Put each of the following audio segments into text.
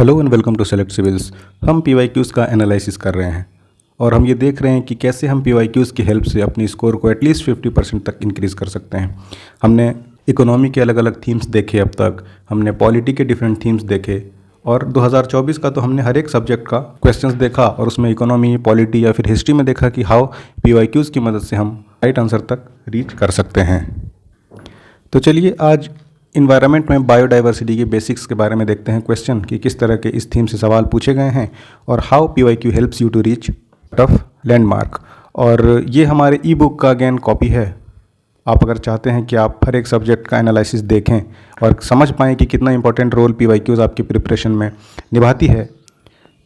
Hello and welcome to select civils. हम PYQs का analysis कर रहे हैं और हम ये देख रहे हैं कि कैसे हम पीवाईक्यूज़ की हेल्प से अपनी स्कोर को एटलीस्ट 50% तक इंक्रीज़ कर सकते हैं। हमने इकोनॉमी के अलग अलग थीम्स देखे, अब तक हमने पॉलिटी के डिफरेंट थीम्स देखे और 2024 का तो हमने हर एक सब्जेक्ट का क्वेश्चंस देखा और उसमें इकोनॉमी, पॉलिटी या फिर हिस्ट्री में देखा कि हाउ पीवाईक्यूज़ की मदद से हम राइट आंसर तक रीच कर सकते हैं। तो चलिए आज इन्वायरमेंट में बायोडाइवर्सिटी के बेसिक्स के बारे में देखते हैं क्वेश्चन कि किस तरह के इस थीम से सवाल पूछे गए हैं और how PYQ helps you to reach tough landmark. और ये हमारे ई बुक का अगेन कॉपी है। आप अगर चाहते हैं कि आप हर एक सब्जेक्ट का एनालिसिस देखें और समझ पाएँ कि कितना इंपॉर्टेंट रोल पीवाईक्यूज़ आपकी प्रिपरेशन में निभाती है,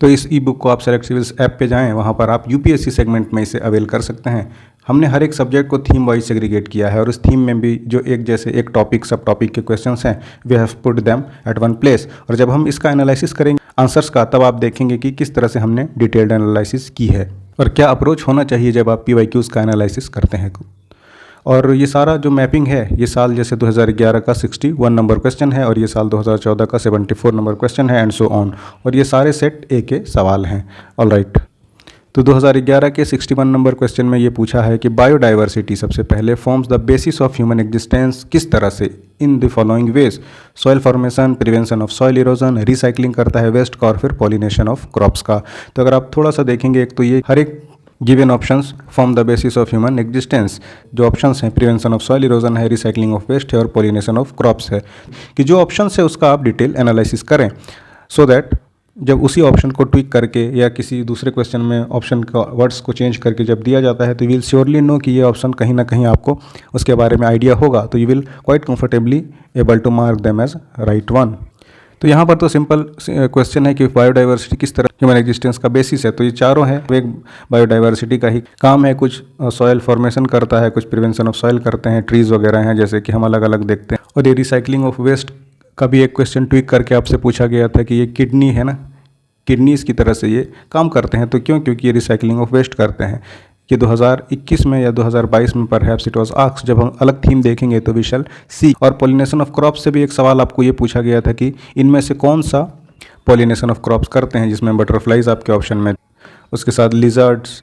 तो इस ई बुक को आप सेलेक्ट सिविल्स ऐप पे जाएं, वहाँ पर आप यूपीएससी सेगमेंट में इसे अवेल कर सकते हैं। हमने हर एक सब्जेक्ट को थीम वाइज सेग्रीगेट किया है और उस थीम में भी जो एक जैसे एक टॉपिक सब टॉपिक के क्वेश्चंस हैं we have put them at one place. और जब हम इसका एनालिसिस करेंगे आंसर्स का, तब आप देखेंगे कि किस तरह से हमने डिटेल्ड एनालिसिस की है और क्या अप्रोच होना चाहिए जब आप पीवाईक्यूज़ का एनालिसिस करते हैं। और ये सारा जो मैपिंग है, ये साल जैसे 2011 का 61 नंबर क्वेश्चन है और ये साल 2014 का 74 नंबर क्वेश्चन है एंड सो ऑन, और ये सारे सेट ए के सवाल हैं। ऑल राइट, तो 2011 के 61 नंबर क्वेश्चन में ये पूछा है कि बायोडाइवर्सिटी सबसे पहले forms the basis of human existence किस तरह से, इन the following veg, soil formation, prevention of soil erosion, recycling करता है वेस्ट का और फिर पॉलिनेशन ऑफ क्रॉप्स का। तो अगर आप थोड़ा सा देखेंगे, एक तो ये हर एक given options form the basis of human existence, जो ऑप्शंस हैं प्रिवेंशन ऑफ सॉइल इरोजन है, रिसाइकलिंग ऑफ वेस्ट है और पॉलिनेशन ऑफ क्रॉप्स है, कि जो ऑप्शंस है उसका आप डिटेल एनालिसिस करें सो दैट जब उसी ऑप्शन को ट्विक करके या किसी दूसरे क्वेश्चन में ऑप्शन का वर्ड्स को चेंज करके जब दिया जाता है तो यू विल श्योरली नो कि ये ऑप्शन कहीं ना कहीं आपको उसके बारे में आइडिया होगा, तो you will quite comfortably able to mark them as right one. तो यहाँ पर तो सिंपल क्वेश्चन है कि बायोडाइवर्सिटी किस तरह ह्यूमन एग्जिस्टेंस का बेसिस है, तो ये चारों हैं। एक बायोडाइवर्सिटी का ही काम है, कुछ सॉयल फॉर्मेशन करता है, कुछ प्रिवेंशन ऑफ सॉयल करते हैं, ट्रीज़ वगैरह हैं जैसे कि हम अलग अलग देखते हैं। और ये रिसाइकलिंग ऑफ वेस्ट का भी एक क्वेश्चन ट्विक करके आपसे पूछा गया था कि ये किडनी है ना, किडनीज़ की तरह से ये काम करते हैं। तो क्यों? क्योंकि ये रिसाइकलिंग ऑफ वेस्ट करते हैं। कि 2021 में या 2022 में परहैप्स इट वाज आस्क्ड, जब हम अलग थीम देखेंगे तो वी शैल सी। और पॉलिनेशन ऑफ क्रॉप्स से भी एक सवाल आपको ये पूछा गया था कि इनमें से कौन सा पॉलिनेशन ऑफ क्रॉप्स करते हैं, जिसमें बटरफ्लाइज आपके ऑप्शन में, उसके साथ lizards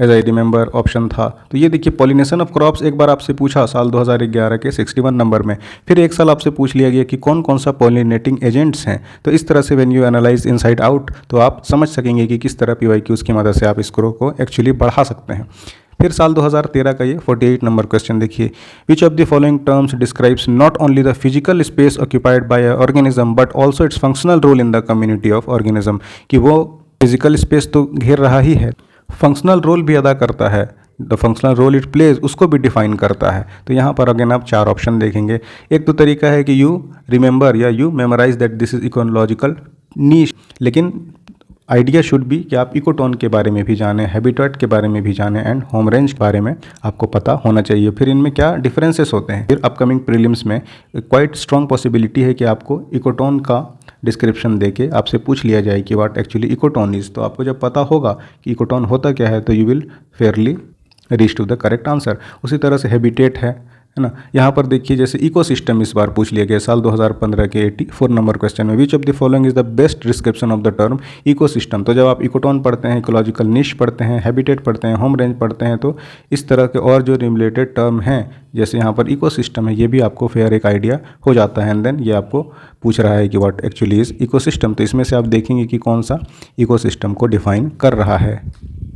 as I remember option था। तो ये देखिए पॉलिनेशन ऑफ क्रॉप्स एक बार आपसे पूछा साल 2011 के 61 नंबर में, फिर एक साल आपसे पूछ लिया गया कि कौन कौन सा पॉलिनेटिंग एजेंट्स हैं। तो इस तरह से when you analyse inside out तो आप समझ सकेंगे कि किस तरह पीवाईक्यूज़ की मदद से आप स्कोर को एक्चुअली बढ़ा सकते हैं। फिर साल 2013 का ये 48 नंबर क्वेश्चन देखिए, which of the following terms describes not only the physical space occupied by organism but also its functional role in the community of organism, कि वो फिजिकल स्पेस तो घेर रहा ही है, फंक्शनल रोल भी अदा करता है, the functional role it plays उसको भी डिफाइन करता है। तो यहाँ पर अगेन आप चार ऑप्शन देखेंगे। एक तो तरीका है कि यू रिमेंबर या you memorize that this is ecological niche, लेकिन आइडिया शुड बी कि आप इकोटोन के बारे में भी जानें, हैबिटेट के बारे में भी जानें एंड होम रेंज के बारे में आपको पता होना चाहिए। फिर इनमें क्या डिफरेंसेस होते हैं। फिर अपकमिंग प्रीलिम्स में क्वाइट स्ट्रॉन्ग पॉसिबिलिटी है कि आपको इकोटोन का डिस्क्रिप्शन देके आपसे पूछ लिया जाए कि व्हाट एक्चुअली इकोटोन इज। तो आपको जब पता होगा कि इकोटोन होता क्या है तो you will fairly reach to the correct answer. उसी तरह से हैबिटेट है ना। यहाँ पर देखिए जैसे इकोसिस्टम इस बार पूछ लिया गया साल 2015 के 84 नंबर क्वेश्चन में, विच of the following is the best description of the term ecosystem. तो जब आप इकोटोन पढ़ते हैं, इकोलॉजिकल निश पढ़ते हैं, हैबिटेट पढ़ते हैं, होम रेंज पढ़ते हैं, तो इस तरह के और जो रिलेटेड टर्म हैं जैसे यहाँ पर इकोसिस्टम है, ये भी आपको फेयर एक आइडिया हो जाता है। एंड देन ये आपको पूछ रहा है कि व्हाट एक्चुअली इज इकोसिस्टम, तो इसमें से आप देखेंगे कि कौन सा इकोसिस्टम को डिफाइन कर रहा है।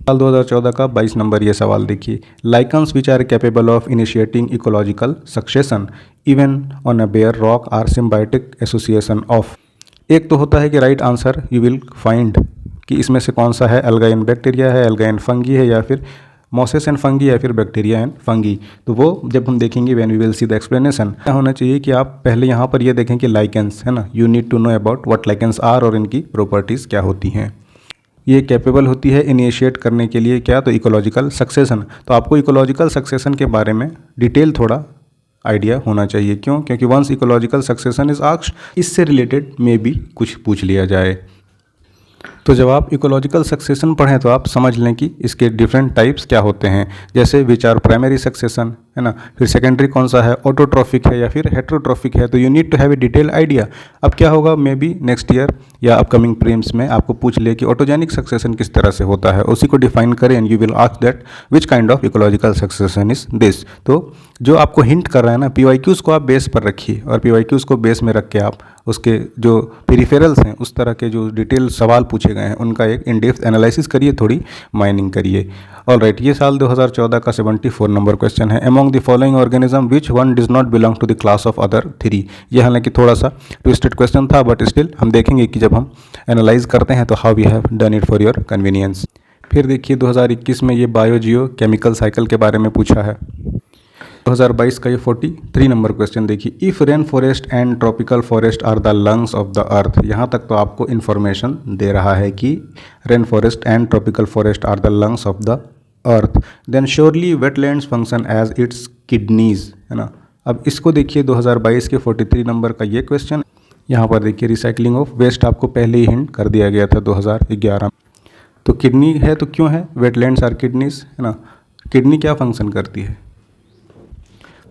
साल 2014 का 22 नंबर ये सवाल देखिए, lichens which are capable of initiating ecological succession even on a bare rock are symbiotic association of. एक तो होता है कि right answer you will find कि इसमें से कौन सा है, एल्गा एंड बैक्टीरिया है, एल्गा एंड फंगी है, या फिर मोसेस एंड फंगी, या फिर बैक्टीरिया एंड फंगी। तो वो जब हम देखेंगे when we will see the explanation, क्या होना चाहिए कि आप पहले यहाँ पर ये देखें कि लाइकेंस है ना, you need to know about what lichens are और इनकी प्रॉपर्टीज़ क्या होती हैं। ये कैपेबल होती है इनिशिएट करने के लिए क्या, तो इकोलॉजिकल सक्सेशन। तो आपको इकोलॉजिकल सक्सेशन के बारे में डिटेल थोड़ा आइडिया होना चाहिए। क्यों? क्योंकि once ecological succession is asked, इससे रिलेटेड में भी कुछ पूछ लिया जाए। तो जब आप इकोलॉजिकल सक्सेशन पढ़ें तो आप समझ लें कि इसके डिफरेंट टाइप्स क्या होते हैं, जैसे विच आर प्राइमरी सक्सेशन, है ना, फिर सेकेंडरी कौन सा है, ऑटोट्रॉफिक है या फिर हेट्रोट्रॉफिक है। तो you need to have a detail idea. अब क्या होगा, मे बी नेक्स्ट ईयर या अपकमिंग प्रीम्स में आपको पूछ ले कि ऑटोजेनिक सक्सेशन किस तरह से होता है, उसी को डिफाइन करें and you will ask that which kind of ecological succession is this. तो जो आपको हिंट कर रहा है ना, पीवाईक्यूज़ को आप बेस पर रखिए और पीवाईक्यूज़ को बेस में रख के आप उसके जो पेरिफेरल्स हैं उस तरह के जो डिटेल सवाल पूछे गए हैं उनका एक इन डेप्थ एनालिसिस करिए, थोड़ी माइनिंग करिए। ऑलराइट, ये साल 2014 का 74 नंबर क्वेश्चन है। Among the following organism which one does not belong to the class of other three. ये हालांकि थोड़ा सा ट्विस्टेड क्वेश्चन था, बट स्टिल हम देखेंगे कि जब हम एनालाइज करते हैं तो how we have done it for your convenience. फिर देखिए 2021 में ये बायोजियो केमिकल साइकिल के बारे में पूछा है। 2022 का ये 43 नंबर क्वेश्चन देखिए, if rain forest and tropical forest are the lungs of the earth. यहाँ तक तो आपको इन्फॉर्मेशन दे रहा है कि rain forest and tropical forest are the lungs of the earth, then surely wetlands function as its kidneys, है ना। अब इसको देखिए 2022 के 43 नंबर का ये क्वेश्चन। यहाँ पर देखिए रिसाइकलिंग ऑफ वेस्ट आपको पहले ही हिंट कर दिया गया था 2011। तो किडनी है तो क्यों है, वेटलैंड्स आर किडनीज, है ना। किडनी क्या फंक्शन करती है,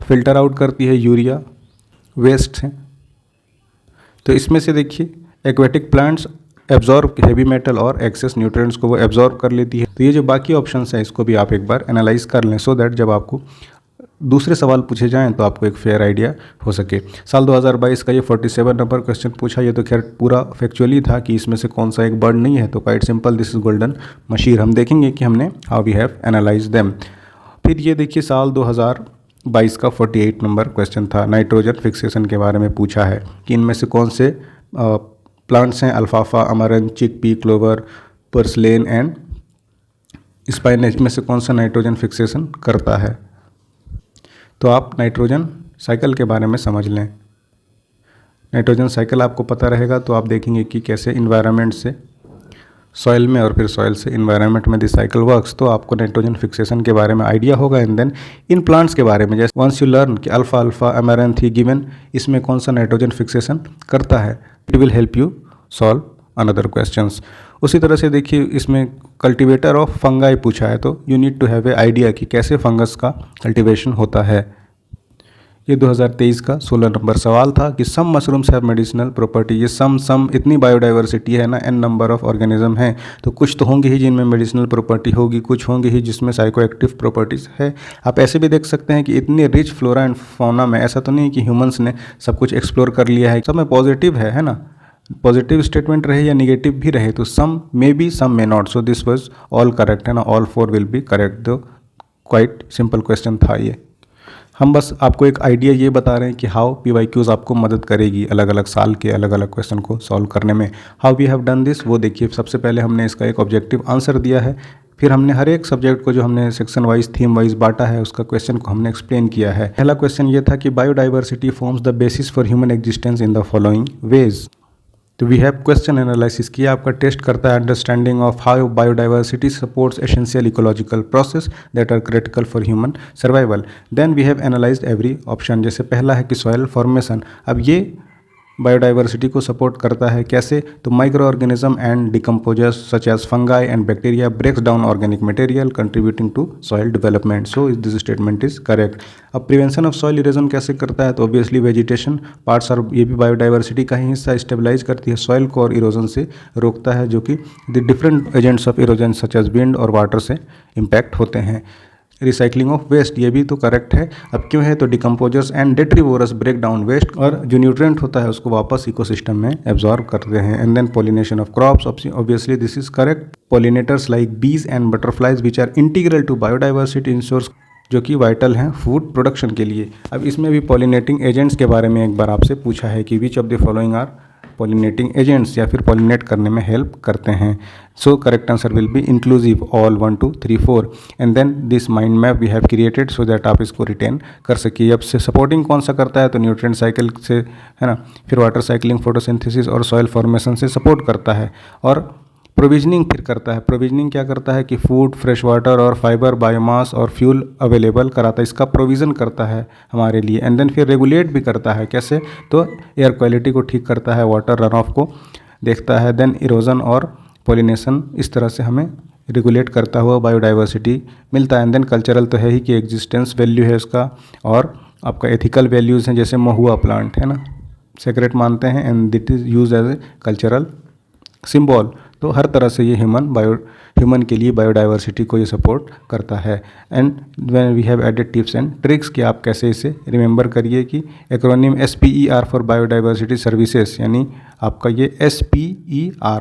फिल्टर आउट करती है यूरिया वेस्ट से। तो इसमें से देखिए aquatic plants absorb heavy metal और एक्सेस न्यूट्रिएंट्स को वो एब्जॉर्ब कर लेती है। तो ये जो बाकी ऑप्शंस हैं इसको भी आप एक बार एनालाइज कर लें, सो दैट जब आपको दूसरे सवाल पूछे जाएं तो आपको एक फेयर आइडिया हो सके। साल 2022 का ये 47 नंबर क्वेश्चन पूछा। ये तो खैर पूरा फैक्चुअली था कि इसमें से कौन सा एक बर्ड नहीं है, तो quite simple, this is golden measure. हम देखेंगे कि हमने how we have analyse them. फिर ये देखिए साल 2022 का 48 नंबर क्वेश्चन था, नाइट्रोजन फिक्सेशन के बारे में पूछा है कि इनमें से कौन से प्लांट्स हैं, alfalfa, amaranth, chickpea, clover, purslane and spinach में से कौन सा नाइट्रोजन फिक्सेशन करता है। तो आप नाइट्रोजन साइकिल के बारे में समझ लें। नाइट्रोजन साइकिल आपको पता रहेगा तो आप देखेंगे कि कैसे इन्वायरमेंट से सॉइल में और फिर सॉइल से इन्वायरमेंट में दिस साइकिल वर्क्स। तो आपको नाइट्रोजन फिक्सेशन के बारे में आइडिया होगा। एंड देन इन प्लांट्स के बारे में, जैसे वंस यू लर्न कि अल्फा अल्फा अमेरैंथ गिवन इसमें कौन सा नाइट्रोजन फिक्सेशन करता है, it will help you solve another questions. उसी तरह से देखिए इसमें कल्टीवेटर ऑफ फंगाई पूछा है, तो you need to have a idea कि कैसे फंगस का कल्टीवेशन होता है। ये 2023 का 16 नंबर सवाल था कि सम मशरूम्स हैव मेडिसिनल प्रॉपर्टी। ये सम इतनी बायोडाइवर्सिटी है ना, एन नंबर ऑफ ऑर्गेनिज्म हैं, तो कुछ तो होंगे ही जिनमें मेडिसिनल प्रॉपर्टी होगी, कुछ होंगे ही जिसमें साइको एक्टिव प्रॉपर्टीज़ है। आप ऐसे भी देख सकते हैं कि इतनी रिच फ्लोरा एंड फौना में ऐसा तो नहीं है कि ह्यूमंस ने सब कुछ एक्सप्लोर कर लिया है, सब में पॉजिटिव है ना। पॉजिटिव स्टेटमेंट रहे या निगेटिव भी रहे, तो some may be some may not, so this was all correct, है ना, ऑल 4 विल बी करेक्ट। दो क्वाइट सिंपल क्वेश्चन था ये। हम बस आपको एक आइडिया ये बता रहे हैं कि हाउ पीवाईक्यूज़ आपको मदद करेगी अलग अलग साल के अलग अलग क्वेश्चन को सॉल्व करने में। How we have done this वो देखिए। सबसे पहले हमने इसका एक ऑब्जेक्टिव आंसर दिया है, फिर हमने हर एक सब्जेक्ट को जो हमने सेक्शन वाइज थीम वाइज बांटा है उसका क्वेश्चन को हमने एक्सप्लेन किया है। पहला क्वेश्चन ये था कि biodiversity forms the basis for human existence in the following ways. तो वी हैव क्वेश्चन एनालिसिस किया, आपका टेस्ट करता है understanding of how biodiversity supports essential ecological process that are critical for human survival. Then we have analysed every option. जैसे पहला है कि soil formation, अब ये बायोडाइवर्सिटी को सपोर्ट करता है कैसे, तो micro organism and decomposers such as fungi and bacteria breaks down organic material contributing to soil development. So this statement is correct. अब प्रिवेंशन ऑफ सॉइल इरोजन कैसे करता है, तो ऑब्वियसली वेजिटेशन पार्ट्स और ये भी बायोडाइवर्सिटी का ही हिस्सा, स्टेबलाइज करती है सॉइल को और इरोजन से रोकता है, जो कि the different agents of erosion such as wind और वाटर से इम्पैक्ट होते हैं। रिसाइकलिंग ऑफ वेस्ट, ये भी तो करेक्ट है। अब क्यों है, तो decomposers and detritivores break down waste और जो न्यूट्रिएंट होता है उसको वापस इकोसिस्टम में एब्जॉर्ब करते हैं। And then pollination of crops, obviously this is correct. Pollinators like bees and butterflies which are integral to biodiversity ensures, जो कि वाइटल हैं फूड प्रोडक्शन के लिए। अब इसमें भी पॉलिनेटिंग एजेंट्स के बारे में एक बार आपसे पूछा है कि which of the following are pollinating agents, या फिर पॉलिनेट करने में हेल्प करते हैं। So correct answer will be inclusive all 1 2 3 4। And then this mind map we have created so that आप इसको रिटेन कर सकिए। अब से सपोर्टिंग कौन सा करता है, तो न्यूट्रिएंट साइकिल से, है ना, फिर वाटर साइकिलिंग, फोटोसिंथेसिस और सॉइल फॉर्मेशन से सपोर्ट करता है। और प्रोविजनिंग फिर करता है। प्रोविजनिंग क्या करता है कि फूड, फ्रेश वाटर और फाइबर, बायोमास और फ्यूल अवेलेबल कराता है, इसका प्रोविज़न करता है हमारे लिए। एंड देन फिर रेगुलेट भी करता है, कैसे, तो एयर क्वालिटी को ठीक करता है, वाटर रन ऑफ को देखता है, देन इरोजन और पॉलिनेशन इस तरह से हमें रेगुलेट करता हुआ बायोडाइवर्सिटी मिलता है। एंड देन कल्चरल तो है ही कि एग्जिस्टेंस वैल्यू है उसका, और आपका एथिकल वैल्यूज़ हैं, जैसे महुआ प्लांट है ना, सेक्रेट मानते हैं and it is use as a cultural symbol. तो हर तरह से ये ह्यूमन के लिए बायोडाइवर्सिटी को ये सपोर्ट करता है। And when we have added tips and tricks कि आप कैसे इसे रिमेंबर करिए कि acronym SPER for biodiversity services, यानी आपका ये SPER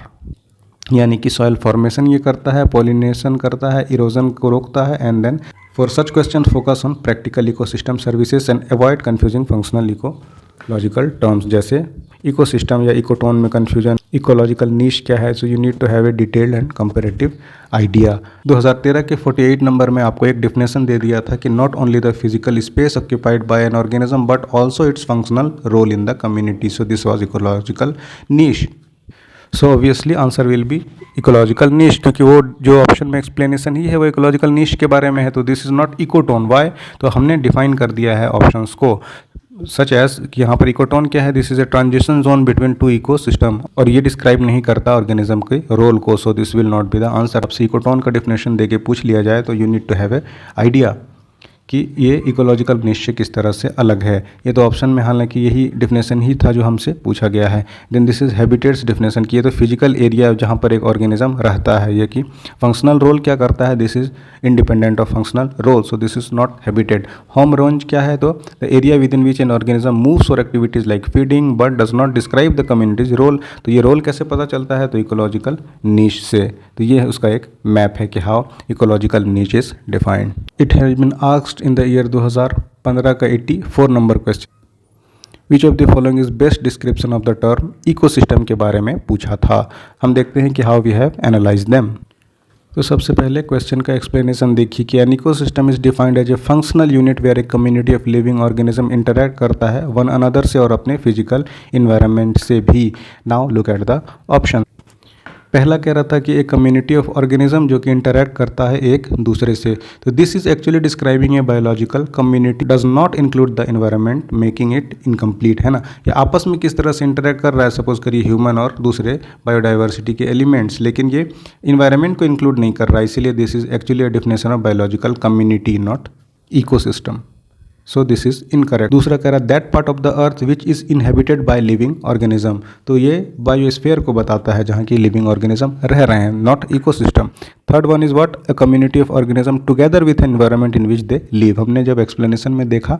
यानी कि सॉइल फॉर्मेशन ये करता है, पॉलिनेशन करता है, इरोजन को रोकता है। And then for such question focus on practical ecosystem services and avoid confusing functional ecological terms, जैसे इकोसिस्टम या इकोटोन में कन्फ्यूजन, इकोलॉजिकल नीश क्या है, so you need to have a detailed and comparative idea. 2013 के 48 number में आपको एक definition दे दिया था कि not only the physical space occupied by an organism but also its functional role in the community, so this was ecological niche. So obviously answer will be ecological niche, क्योंकि वो जो option में explanation ही है वो ecological नीश के बारे में है। तो this is not ecotone, why, तो हमने डिफाइन कर दिया है ऑप्शंस को, सच एज कि यहाँ पर इकोटोन क्या है, this is a transition zone between two ecosystem, और ये डिस्क्राइब नहीं करता ऑर्गेनिज्म के रोल को, so this will not be the answer. आपसे इकोटोन का डिफिनेशन देके पूछ लिया जाए तो you need to have a idea कि ये इकोलॉजिकल निश्चय किस तरह से अलग है। ये तो ऑप्शन में हालांकि यही डिफिनेशन ही था जो हमसे पूछा गया है। Then this is habitats definition की, ये तो फिजिकल एरिया जहाँ पर एक ऑर्गेनिज्म रहता है। ये कि फंक्शनल रोल क्या करता है, this is independent of functional role, so this is not habitat. Home range क्या है, तो the area within which an organism moves और activities like feeding but does not describe the community's role. तो ये role कैसे पता चलता है, तो इकोलॉजिकल नीश से। तो ये उसका एक मैप है कि how ecological niche is defined. It has been asked in the year 2015 का 84 number question, which of the following is best description of the term ecosystem के बारे में पूछा था। हम देखते हैं कि how we have analyse them. तो सबसे पहले क्वेश्चन का एक्सप्लेनेशन देखिए कि an ecosystem is defined as a functional unit where a community of living organism interact करता है वन अनदर से और अपने फिजिकल इन्वायरमेंट से भी। Now look at the option. पहला कह रहा था कि एक कम्युनिटी ऑफ ऑर्गेनिज्म जो कि इंटरैक्ट करता है एक दूसरे से। तो this is actually describing a biological community does not include the environment making it incomplete, है ना। ये आपस में किस तरह से इंटरैक्ट कर रहा है, सपोज करिए ह्यूमन और दूसरे बायोडाइवर्सिटी के एलिमेंट्स, लेकिन ये इन्वायरमेंट को इंक्लूड नहीं कर रहा है, इसीलिए this is actually a definition of biological community not ecosystem. So this is incorrect. दूसरा कह रहा है that part of the earth which is inhabited by living organism. तो ये बायोस्फीयर को बताता है जहाँ की लिविंग ऑर्गेनिज्म रह रहे हैं, not ecosystem. Third one is what, a community of organism together with environment in which they live. हमने जब एक्सप्लेनेशन में देखा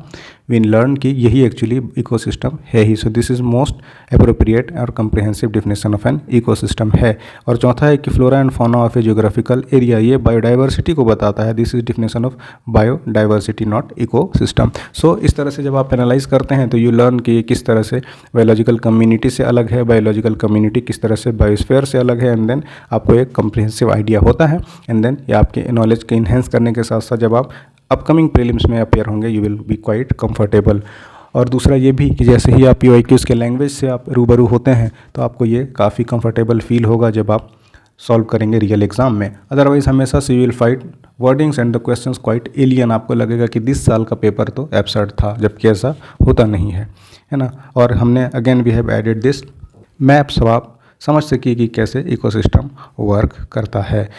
वी लर्न कि यही एक्चुअली इकोसिस्टम है ही। So this is most appropriate और comprehensive definition of an ecosystem है। और चौथा है कि flora and fauna of a geographical area, ये बायोडाइवर्सिटी को बताता है, this is definition of biodiversity not ecosystem. So इस तरह से जब आप एनालाइज करते हैं तो यू लर्न कि ये किस तरह से बायोलॉजिकल कम्युनिटी से अलग है, बायोलॉजिकल कम्युनिटी किस तरह से बायोस्फीयर से अलग है, एंड देन आपको एक कंप्रिहेंसिव आइडिया होता है। एंड देन ये आपके नॉलेज के इन्हेंस करने के साथ साथ जब आप अपकमिंग प्रीलिम्स में अपेयर होंगे you will be quite comfortable. और दूसरा ये भी कि जैसे ही आप PYQs के लैंग्वेज से आप रूबरू होते हैं तो आपको ये काफ़ी कंफर्टेबल फील होगा जब आप सॉल्व करेंगे रियल एग्जाम में। अदरवाइज हमेशा से you will fight wordings and the questions quite alien, आपको लगेगा कि 20 साल का पेपर तो एब्सर्ड था, जबकि ऐसा होता नहीं है ना। और हमने again we have added this map, सब आप समझ सकिए कि कैसे इकोसिस्टम वर्क करता है।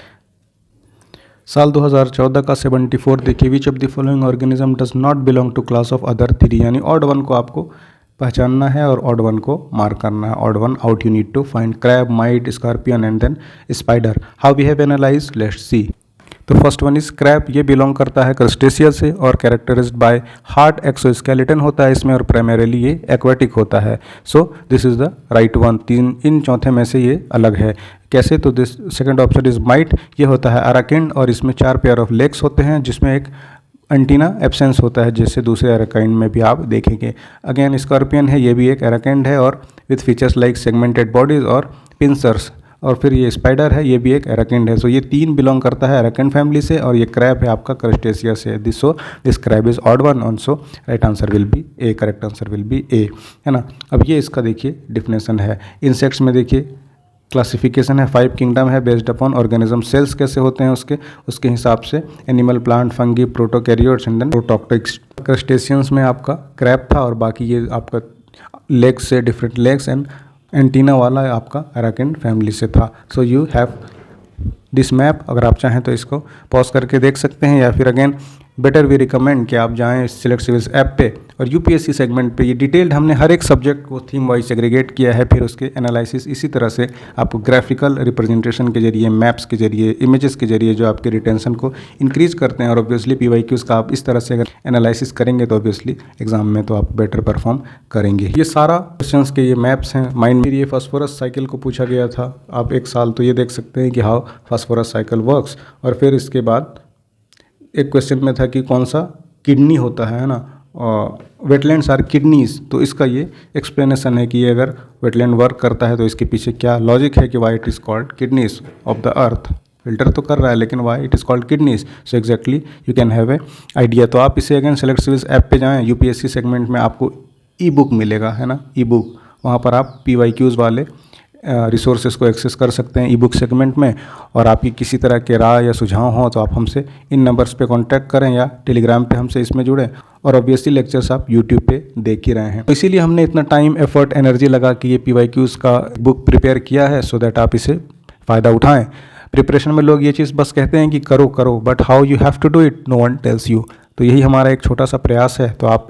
साल 2014 का 74 देखिए, which of the following organism does not belong to class of other 3, यानी ऑड वन को आपको पहचानना है और ऑड वन को मार्क करना है। Odd one out you need to find crab, mite, scorpion and then spider. How we have analyse, let's see. तो फर्स्ट वन इज क्रैब, ये बिलोंग करता है क्रस्टेशिया से और कैरेक्टराइज्ड बाय हार्ड एक्सोस्केलेटन होता है इसमें और प्राइमरीली ये एक्वाटिक होता है। सो this is the right one. तीन इन चौथे में से ये अलग है। कैसे, तो this second option is might, ये होता है अराकिंड और इसमें 4 पेयर ऑफ लेग्स होते हैं जिसमें एक एंटीना एब्सेंस होता है, जैसे दूसरे एराकाइंड में भी आप देखेंगे। अगेन स्कॉर्पियन है, ये भी एक एराकाइंड है और with features like segmented bodies और पिंसर्स। और फिर ये स्पाइडर है, ये भी एक एराकिंड है। सो ये 3 बिलोंग करता है एराकिंड फैमिली से और ये क्रैब है आपका क्रस्टेशिया से। This crab is odd one on, so right answer will be A, correct answer will be A, है ना। अब ये इसका देखिए डिफिनेशन है। इंसेक्ट्स में देखिए क्लासिफिकेशन है, 5 किंगडम है बेस्ड अपॉन ऑर्गेनिज्म सेल्स कैसे होते हैं उसके हिसाब से, animal, plant, fungi, prokaryotes and then protoctists. Crustaceans में आपका क्रैब था और बाकी ये आपका लेग्स से डिफरेंट लेग्स एंड एंटीना वाला आपका अराकेन फैमिली से था। So you have this map. अगर आप चाहें तो इसको पॉज करके देख सकते हैं, या फिर अगेन बेटर वी रिकमेंड कि आप जाएं सिलेक्ट सिविल्स ऐप पे और यूपीएससी सेगमेंट पे। ये डिटेल्ड हमने हर एक सब्जेक्ट को थीम वाइज सेग्रीगेट किया है, फिर उसके एनालिसिस इसी तरह से आपको ग्राफिकल रिप्रेजेंटेशन के जरिए, मैप्स के जरिए, इमेजेस के जरिए जो आपके रिटेंशन को इंक्रीज करते हैं। और ऑब्वियसली पीवाईक्यूज़ का आप इस तरह से अगर एनालिसिस करेंगे तो ऑब्वियसली एग्जाम में तो आप बेटर परफॉर्म करेंगे। ये सारा क्वेश्चंस के ये मैप्स हैं माइंड में। ये फास्फोरस साइकिल को पूछा गया था, आप एक साल तो ये देख सकते हैं कि हाउ फास्फोरस साइकिल वर्क्स। और फिर इसके बाद एक क्वेश्चन में था कि कौन सा किडनी होता है ना, वेटलैंड्स आर किडनीज। तो इसका ये एक्सप्लेनेशन है कि ये अगर वेटलैंड वर्क करता है तो इसके पीछे क्या लॉजिक है कि why it is called kidneys of the earth. Filter तो कर रहा है लेकिन why it is called kidneys. So exactly you can have a idea. तो आप इसे अगेन सिलेक्ट सिविल्स ऐप पे जाएँ, यूपीएससी सेगमेंट में आपको ई बुक मिलेगा, है ना, ई बुक। वहाँ पर आप पीवाईक्यूज़ वाले रिसोर्सेज को एक्सेस कर सकते हैं ई बुक सेगमेंट में। और आपकी किसी तरह के राय या सुझाव हो तो आप हमसे इन नंबर्स पे कांटेक्ट करें या टेलीग्राम पे हमसे इसमें जुड़ें। और ऑब्वियसली लेक्चर्स आप यूट्यूब पे देख ही रहे हैं, तो इसीलिए हमने इतना टाइम, एफर्ट, एनर्जी लगा कि ये पीवाईक्यूज़ का बुक प्रिपेयर किया है, सो दैट आप इसे फ़ायदा उठाएँ। प्रिपरेशन में लोग ये चीज़ बस कहते हैं कि करो करो, but how you have to do it no one tells you. तो यही हमारा एक छोटा सा प्रयास है। तो आप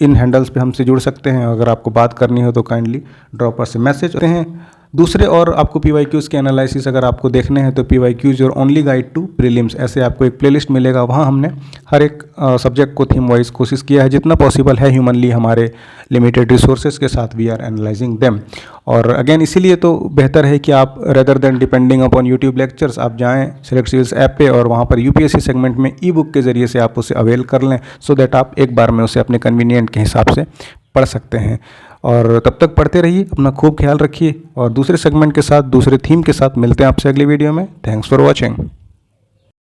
इन हैंडल्स पे हमसे जुड़ सकते हैं। अगर आपको बात करनी हो तो काइंडली ड्रॉप अस मैसेज करते हैं। दूसरे और आपको पीवाईक्यूज़ के एनालिसिस अगर आपको देखने हैं तो PYQs your only guide to prelims, ऐसे आपको एक प्लेलिस्ट मिलेगा। वहाँ हमने हर एक सब्जेक्ट को थीम वाइज कोशिश किया है जितना पॉसिबल है ह्यूमनली, हमारे लिमिटेड रिसोर्सेज के साथ वी आर एनालाइजिंग देम। और अगेन इसीलिए तो बेहतर है कि आप rather than depending upon YouTube lectures, आप जाएँ सिलेक्ट सिविल्स ऐप पे और वहाँ पर यूपीएससी सेगमेंट में ई बुक के ज़रिए से आप उसे अवेल कर लें, सो दैट आप एक बार में उसे अपने कन्वीनियंट के हिसाब से पढ़ सकते हैं। और तब तक पढ़ते रहिए, अपना खूब ख्याल रखिए और दूसरे सेगमेंट के साथ, दूसरे थीम के साथ मिलते हैं आपसे अगली वीडियो में। Thanks for watching.